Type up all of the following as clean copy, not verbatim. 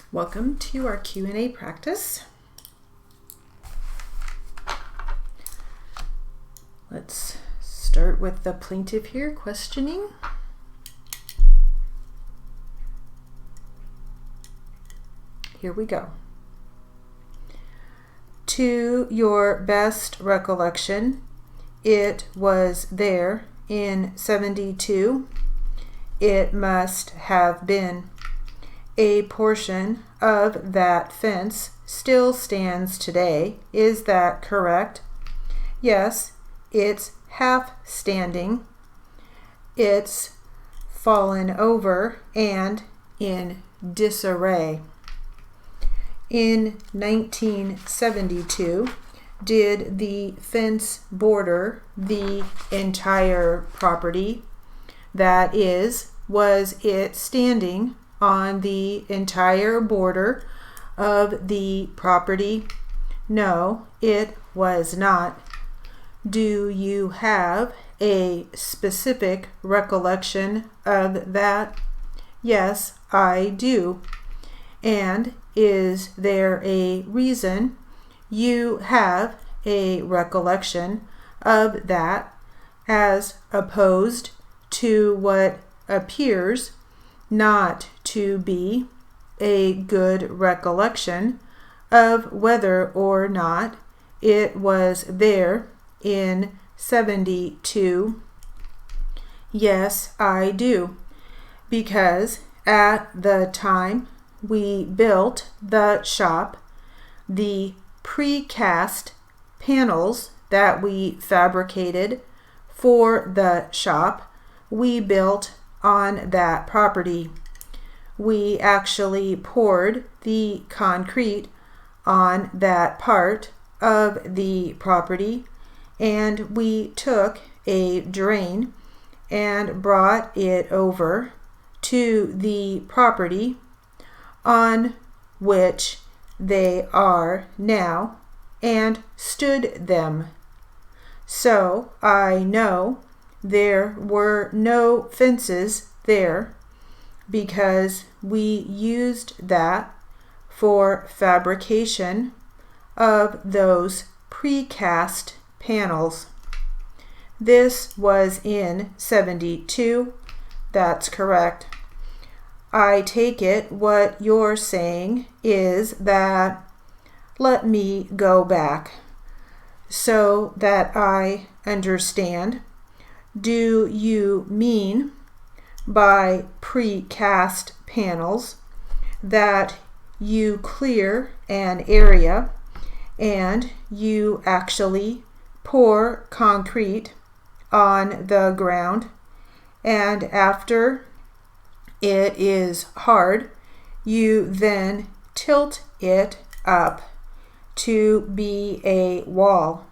Welcome to our Q&A practice. Let's start with the plaintiff here questioning. Here we go. To your best recollection, it was there in 72. It must have been. A portion of that fence still stands today. Is that correct? Yes, it's half standing. It's fallen over and in disarray. In 1972, did the fence border the entire property? That is, was it standing on the entire border of the property? No, it was not. Do you have a specific recollection of that? Yes, I do. And is there a reason you have a recollection of that as opposed to what appears not to be a good recollection of whether or not it was there in 72? Yes, I do, because at the time we built the shop, the precast panels that we fabricated for the shop, we built on that property. We actually poured the concrete on that part of the property, and we took a drain and brought it over to the property on which they are now and stood them. So I know there were no fences there because we used that for fabrication of those precast panels. This was in 72. That's correct. I take it what you're saying is that, let me go back so that I understand. Do you mean by precast panels that you clear an area and you actually pour concrete on the ground, and after it is hard, you then tilt it up to be a wall?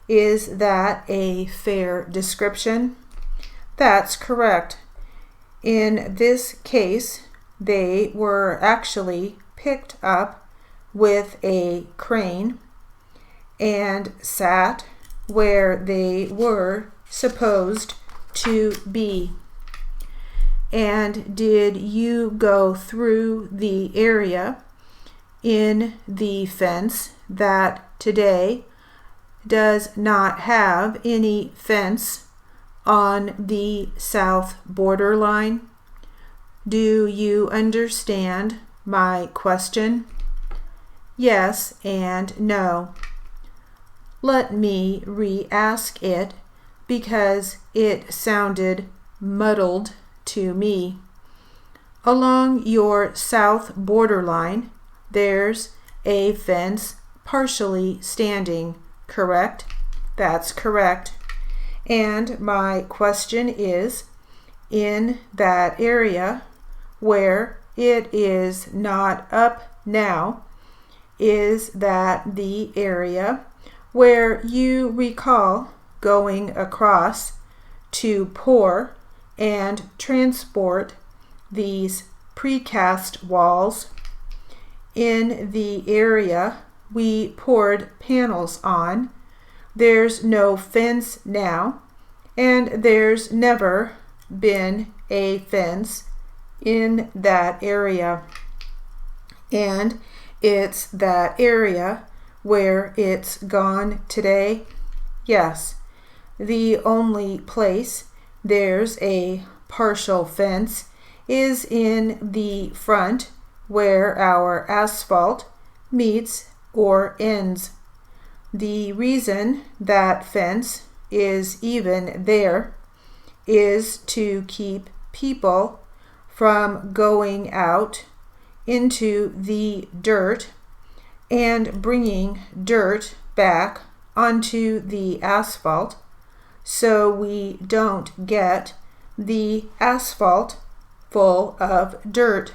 Is that a fair description? That's correct. In this case, they were actually picked up with a crane and sat where they were supposed to be. And did you go through the area in the fence that today does not have any fence on the south borderline? Do you understand my question? Yes and no. Let me re-ask it because it sounded muddled to me. Along your south borderline, there's a fence partially standing, correct? That's correct. And my question is, in that area where it is not up now, is that the area where you recall going across to pour and transport these precast walls? In the area we poured panels on, there's no fence now, and there's never been a fence in that area. And it's that area where it's gone today? Yes. The only place there's a partial fence is in the front where our asphalt meets or ends. The reason that fence is even there is to keep people from going out into the dirt and bringing dirt back onto the asphalt, so we don't get the asphalt full of dirt.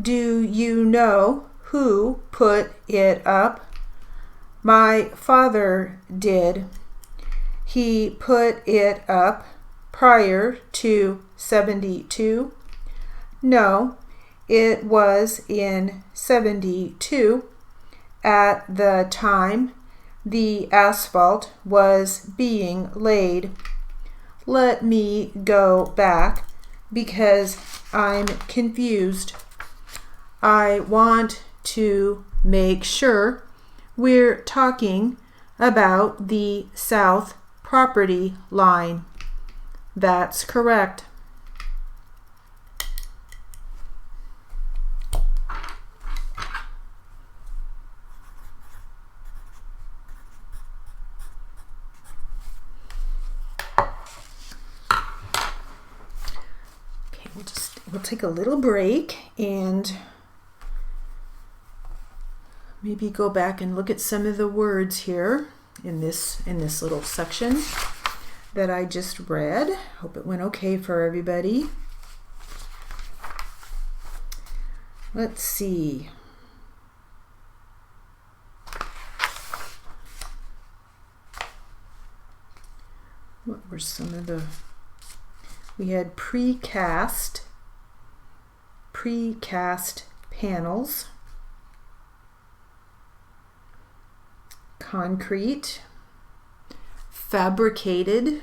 Do you know who put it up? My father did. He put it up prior to 72? No, it was in 72. At the time the asphalt was being laid. Let me go back because I'm confused. I want to make sure we're talking about the south property line. That's correct. Okay, we'll take a little break and maybe go back and look at some of the words here in this little section that I just read. Hope it went okay for everybody. Let's see. What were some of the... We had precast panels, concrete, fabricated,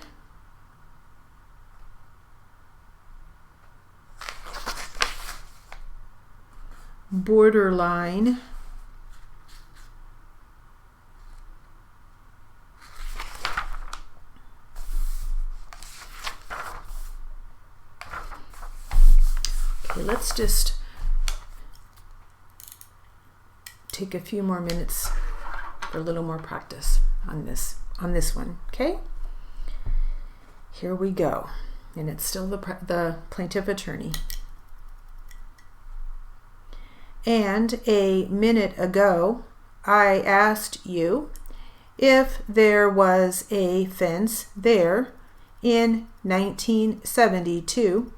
borderline, okay, let's just take a few more minutes for a little more practice on this one, okay? Here we go. And it's still the plaintiff attorney. And a minute ago, I asked you if there was a fence there in 1972,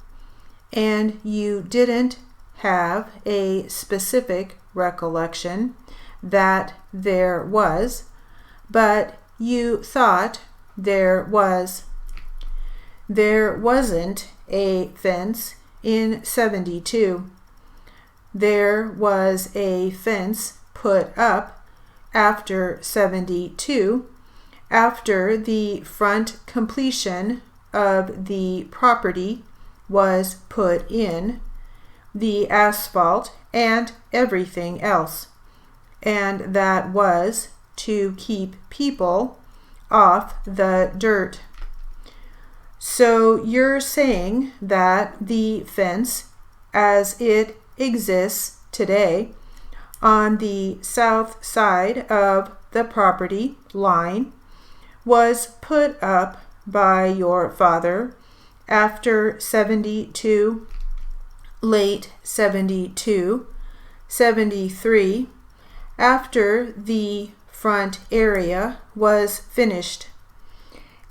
and you didn't have a specific recollection that there was, but you thought there was. There wasn't a fence in 72. There was a fence put up after 72, after the front completion of the property was put in, the asphalt and everything else. And that was to keep people off the dirt. So you're saying that the fence as it exists today on the south side of the property line was put up by your father after 72, late 72, 73, after the front area was finished.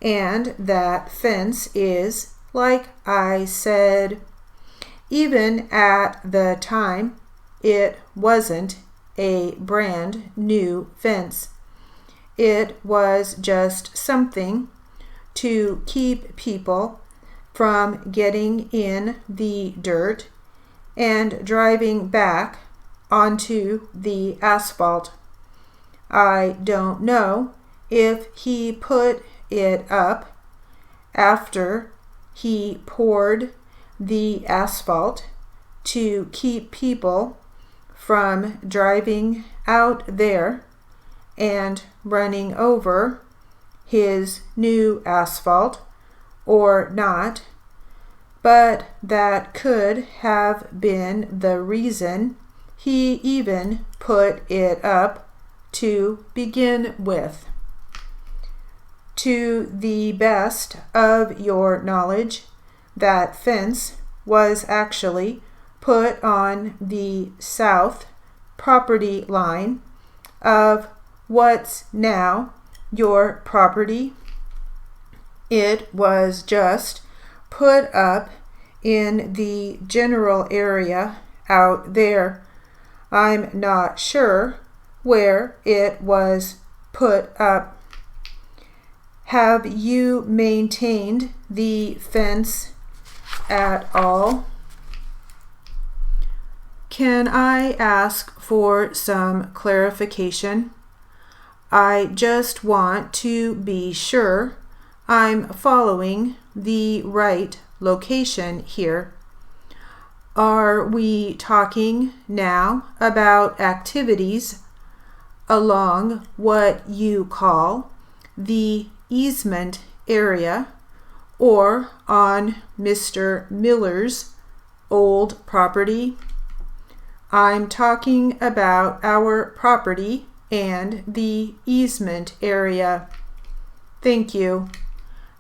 And that fence is, like I said, even at the time, it wasn't a brand new fence. It was just something to keep people from getting in the dirt and driving back onto the asphalt. I don't know if he put it up after he poured the asphalt to keep people from driving out there and running over his new asphalt or not, but that could have been the reason he even put it up to begin with. To the best of your knowledge, that fence was actually put on the south property line of what's now your property. It was just put up in the general area out there. I'm not sure where it was put up. Have you maintained the fence at all? Can I ask for some clarification? I just want to be sure I'm following the right location here. Are we talking now about activities along what you call the easement area or on Mr. Miller's old property? I'm talking about our property and the easement area. Thank you.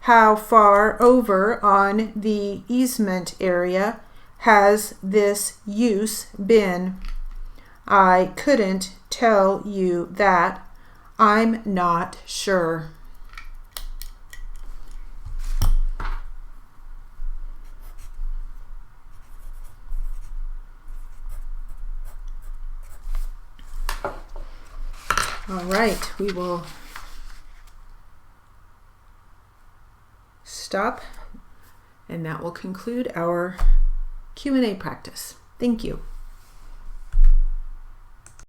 How far over on the easement area has this use been? I couldn't tell you that. I'm not sure. All right, we will stop, and that will conclude our Q&A practice. Thank you.